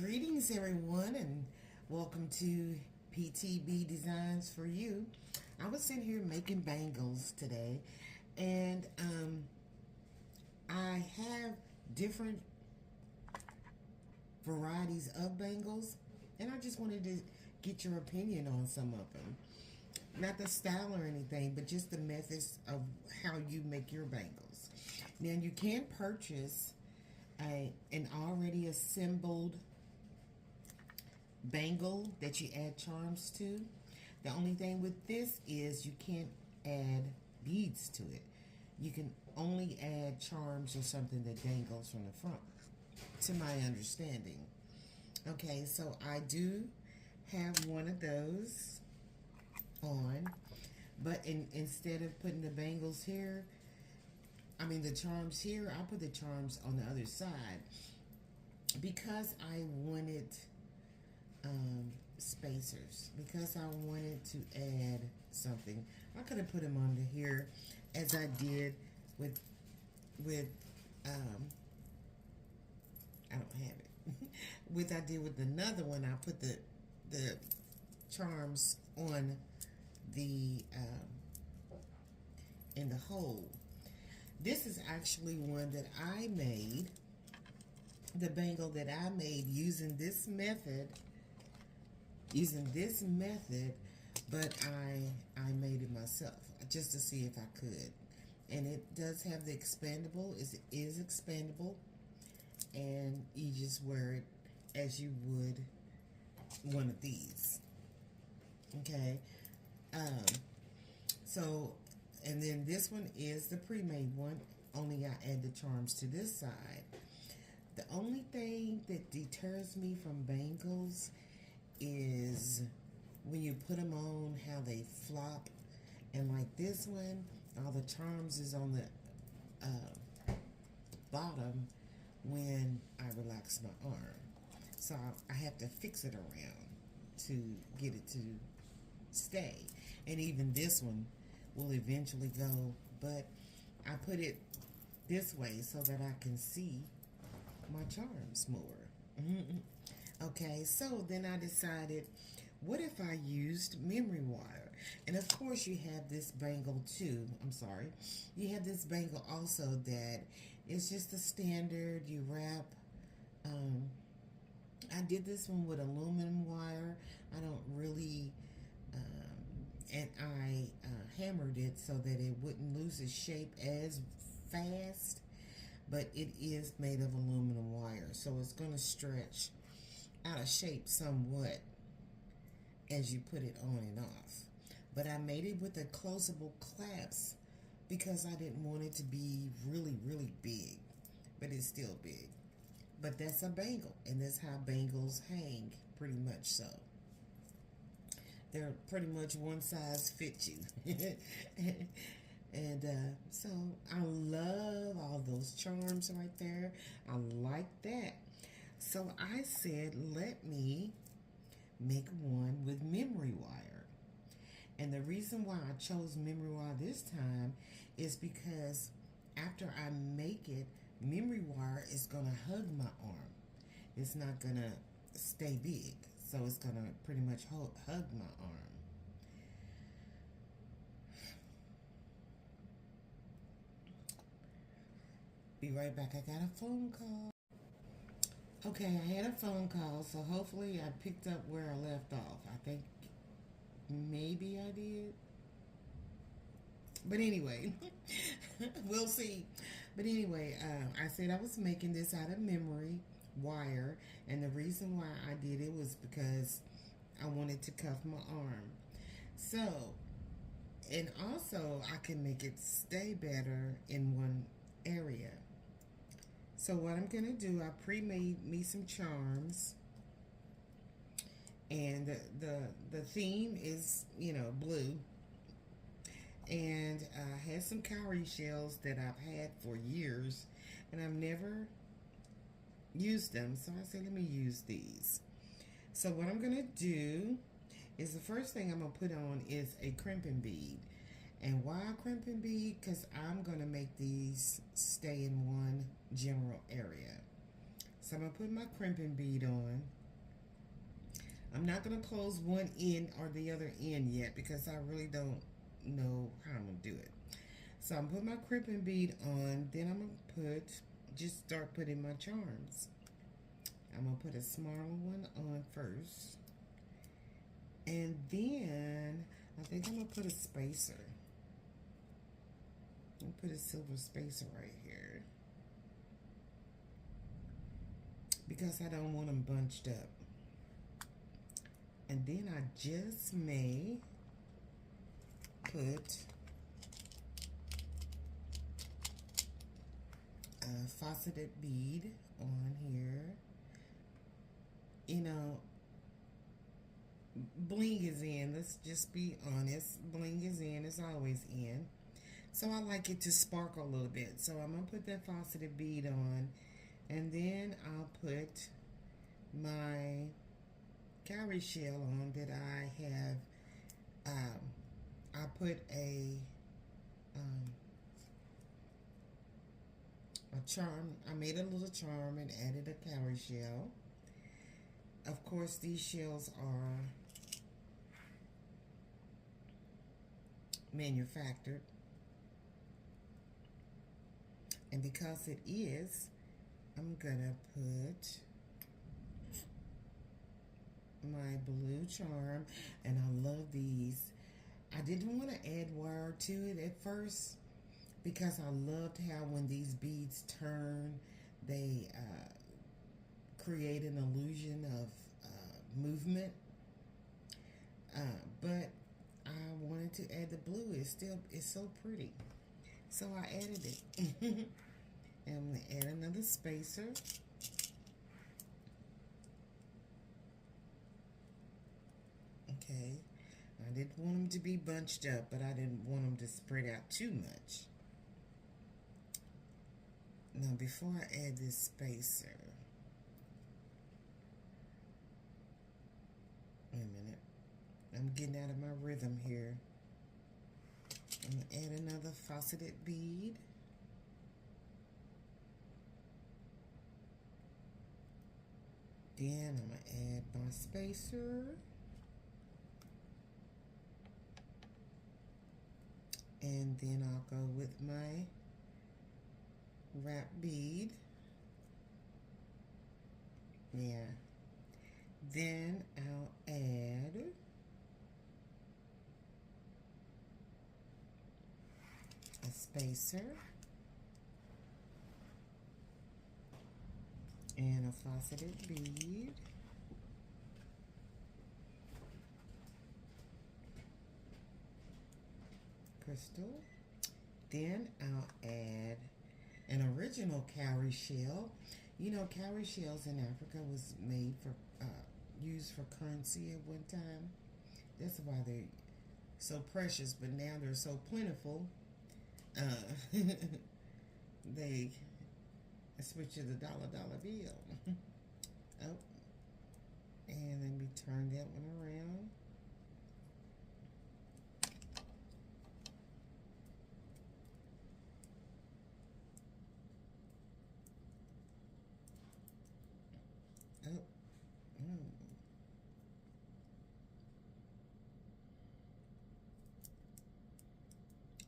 Greetings, everyone, and welcome to PTB Designs for You. I was sitting here making bangles today, and I have different varieties of bangles, and I just wanted to get your opinion on some of them. Not the style or anything, but just the methods of how you make your bangles. Now, you can purchase an already assembled bangle that you add charms to. The only thing with this is you can't add beads to it. You can only add charms or something that dangles from the front, to my understanding. Okay, so I do have one of those on, but instead of putting the bangles here, the charms here, I put the charms on the other side because I wanted spacers, because I wanted to add something. I could have put them under here as I did with I don't have it with I did with another one. I put the charms on the in the hole. This is actually one that I made, the bangle that I made using this method, but I made it myself just to see if I could. And it does have the expandable, it is expandable, and you just wear it as you would one of these. Okay, so, and then this one is the pre-made one, only I add the charms to this side. The only thing that deters me from bangles is when you put them on, how they flop. And like this one, all the charms is on the bottom when I relax my arm. So I have to fix it around to get it to stay. And even this one will eventually go, but I put it this way so that I can see my charms more. Okay, so then I decided, what if I used memory wire? And of course you have this bangle too. You have this bangle also that is just a standard. You wrap, I did this one with aluminum wire. I don't really, and I hammered it so that it wouldn't lose its shape as fast, but it is made of aluminum wire, so it's going to stretch out of shape somewhat as you put it on and off. But I made it with a closable clasp because I didn't want it to be really, really big, but it's still big. But that's a bangle, and that's how bangles hang, pretty much so. They're pretty much one size fits you. And so I love all those charms right there. I like that. So I said, let me make one with memory wire. And the reason why I chose memory wire this time is because after I make it, memory wire is going to hug my arm. It's not going to stay big. So it's going to pretty much hug my arm. Be right back. I got a phone call. Okay, I had a phone call, so hopefully I picked up where I left off. I think maybe I did. But anyway, we'll see. But anyway, I said I was making this out of memory wire, and the reason why I did it was because I wanted to cuff my arm. So, and also I can make it stay better in one area. So what I'm going to do, I pre-made me some charms, and the theme is, blue, and I had some cowrie shells that I've had for years, and I've never used them, so I said, let me use these. So what I'm going to do is, the first thing I'm going to put on is a crimping bead. And why a crimping bead? Because I'm going to make these stay in one general area. So I'm going to put my crimping bead on. I'm not going to close one end or the other end yet because I really don't know how I'm going to do it. So I'm putting my crimping bead on. Then I'm going to just start putting my charms. I'm going to put a smaller one on first. And then I think I'm going to put a spacer. I'm going to put a silver spacer right here, because I don't want them bunched up. And then I just may put a faceted bead on here. You know, bling is in. Let's just be honest. Bling is in. It's always in. So I like it to sparkle a little bit. So I'm going to put that faceted bead on. And then I'll put my cowrie shell on that I have. I put a charm. I made a little charm and added a cowrie shell. Of course, these shells are manufactured. And because it is, I'm gonna put my blue charm, and I love these. I didn't want to add wire to it at first because I loved how when these beads turn, they create an illusion of movement. But I wanted to add the blue. It's so pretty. So I added it. And I'm going to add another spacer. Okay. I didn't want them to be bunched up, but I didn't want them to spread out too much. Now, before I add this spacer, wait a minute. I'm getting out of my rhythm here. I'm going to add another faceted bead. Then I'm going to add my spacer. And then I'll go with my wrap bead. Yeah. Then I'll add a spacer and a faceted bead. Crystal. Then I'll add an original cowrie shell. You know, cowrie shells in Africa was made for used for currency at one time. That's why they're so precious, but now they're so plentiful. They switch to the dollar bill. Oh, and let me turn that one around. Oh,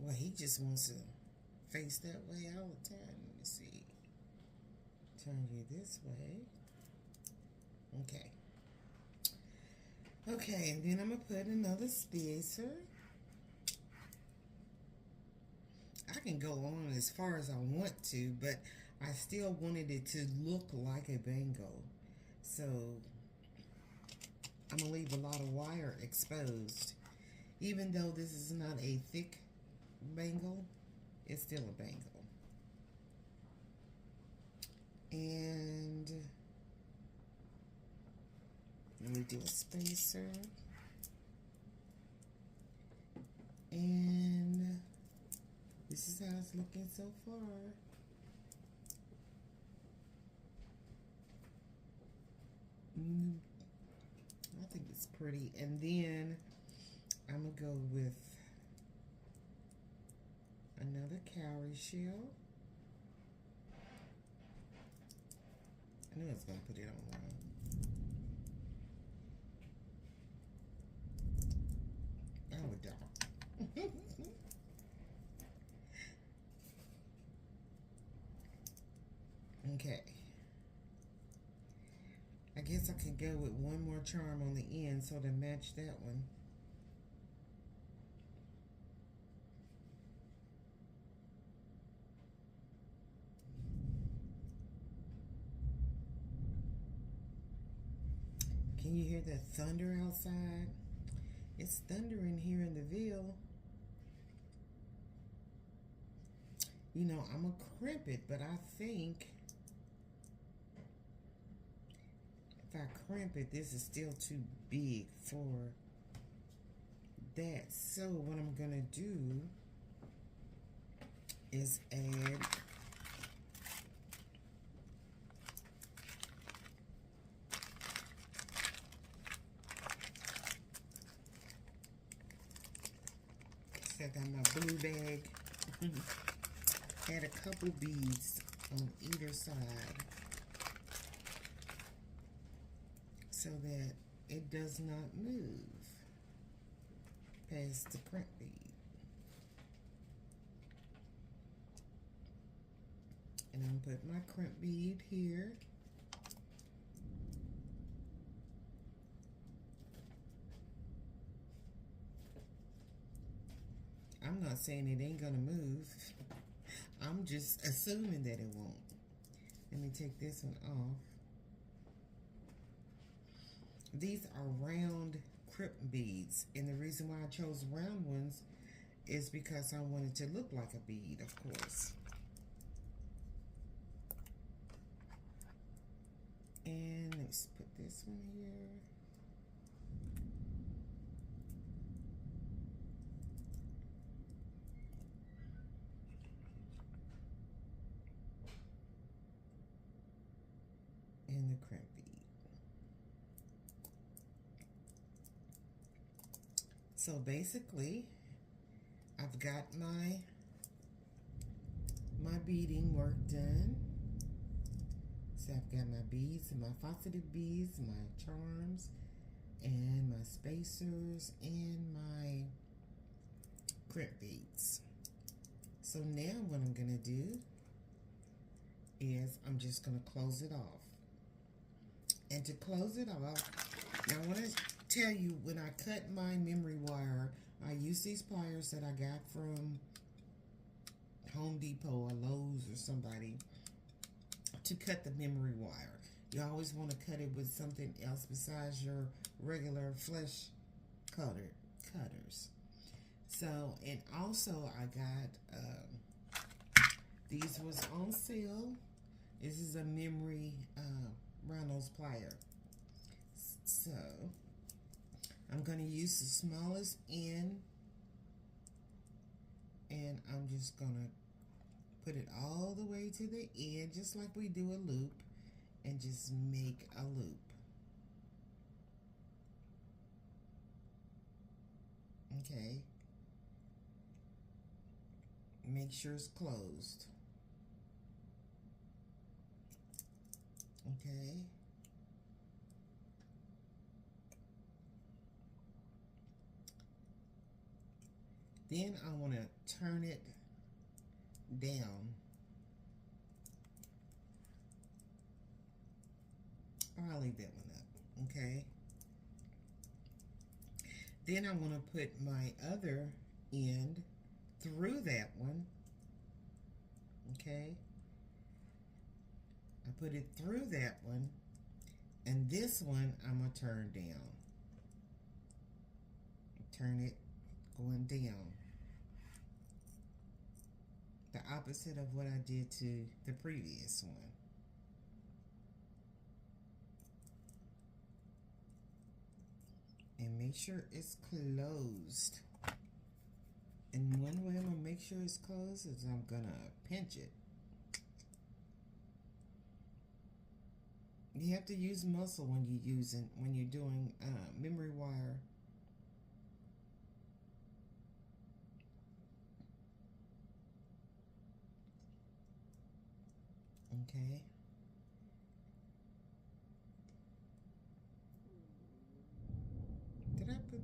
well, he just wants to face that way all the time. Let me see. Turn you this way. Okay. Okay, and then I'm going to put another spacer. I can go on as far as I want to, but I still wanted it to look like a bangle. So I'm going to leave a lot of wire exposed. Even though this is not a thick bangle, it's still a bangle. And let me do a spacer. And this is how it's looking so far. I think it's pretty. And then I'm going to go with another cowrie shell. And knew I was going to put it on wrong. Oh, dog. Okay. I guess I can go with one more charm on the end so to match that one. Can you hear that thunder outside? It's thundering here in the Ville. You know, I'm going to crimp it, but I think if I crimp it, this is still too big for that. So what I'm going to do is add I got my blue bag. Add a couple beads on either side so that it does not move past the crimp bead. And I'm going to put my crimp bead here. I'm not saying it ain't gonna move. I'm just assuming that it won't. Let me take this one off. These are round crimp beads, and the reason why I chose round ones is because I wanted to look like a bead, of course. And let's put this one here. And the crimp bead. So basically, I've got my beading work done. So I've got my beads and my faceted beads, my charms, and my spacers, and my crimp beads. So now what I'm gonna do is I'm just gonna close it off. And to close it off, now I want to tell you, when I cut my memory wire, I use these pliers that I got from Home Depot or Lowe's or somebody to cut the memory wire. You always want to cut it with something else besides your regular flesh cutters. So, and also I got, these was on sale. This is a memory Reynolds plier. So I'm going to use the smallest end, and I'm just going to put it all the way to the end, just like we do a loop, and just make a loop. Okay. Make sure it's closed. Okay. Then I want to turn it down. I'll leave that one up. Okay. Then I want to put my other end through that one. Okay. I put it through that one, and this one I'm going to turn down. Turn it going down. The opposite of what I did to the previous one. And make sure it's closed. And one way I'm going to make sure it's closed is I'm going to pinch it. You have to use muscle when you're doing memory wire. Okay.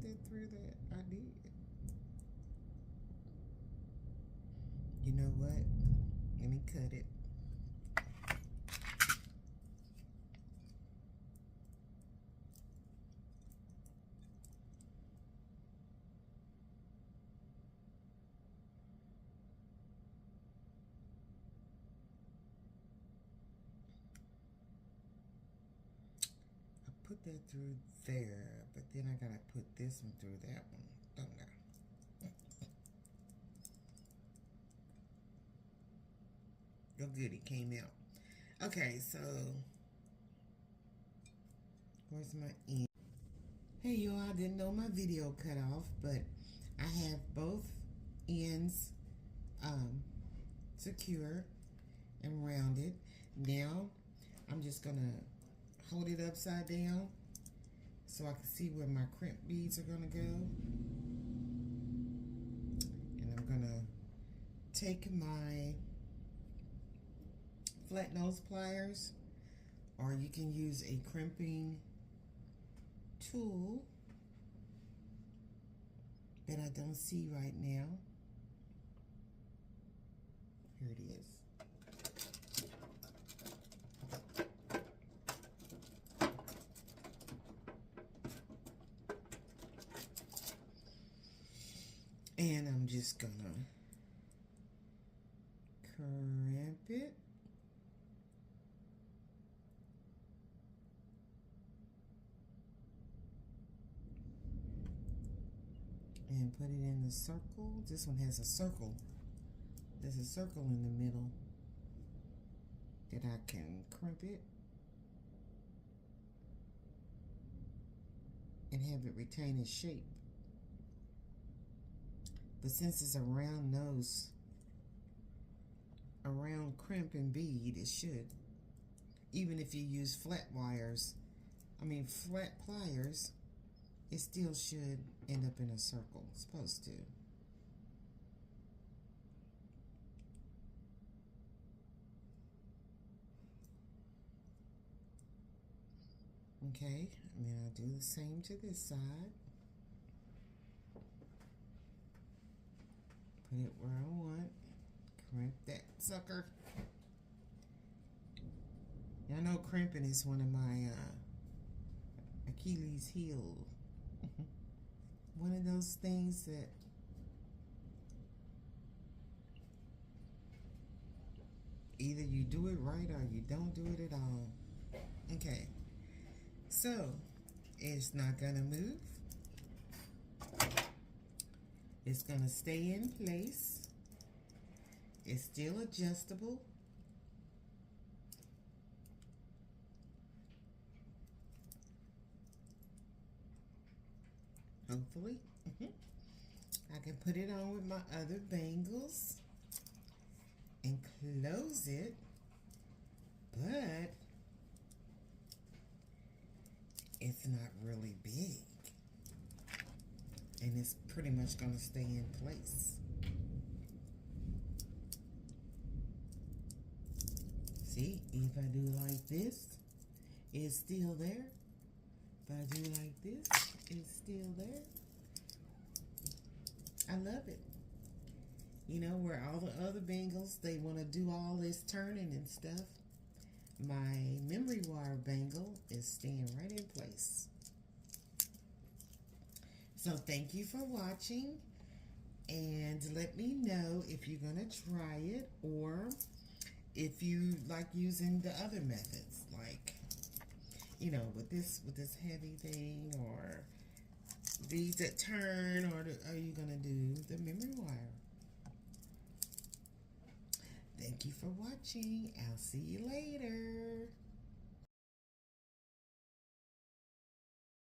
put that through that? I did. You know what? Let me cut it. Put that through there, but then I gotta put this one through that one, don't I? Oh, good, it came out. Okay, so where's my end? Hey, y'all, I didn't know my video cut off, but I have both ends secure and rounded. Now, I'm just gonna hold it upside down so I can see where my crimp beads are gonna go. And I'm gonna take my flat nose pliers, or you can use a crimping tool that I don't see right now. Here it is. And I'm just gonna crimp it. And put it in the circle. This one has a circle. There's a circle in the middle that I can crimp it and have it retain its shape. But since it's a round nose, a round crimp and bead, it should. Even if you use flat pliers, it still should end up in a circle. It's supposed to. Okay, and then I'll do the same to this side. Put it where I want. Crimp that sucker. I know crimping is one of my Achilles heel. One of those things that either you do it right or you don't do it at all. Okay, so it's not gonna move. It's gonna stay in place. It's still adjustable. Hopefully. I can put it on with my other bangles and close it, but it's not really big. And it's pretty much going to stay in place. See, if I do like this, it's still there. If I do like this, it's still there. I love it. You know, where all the other bangles, they want to do all this turning and stuff. My memory wire bangle is staying right in place. So thank you for watching, and let me know if you're gonna try it or if you like using the other methods, like, you know, with this heavy thing, or these that turn, or are you gonna do the memory wire? Thank you for watching. I'll see you later.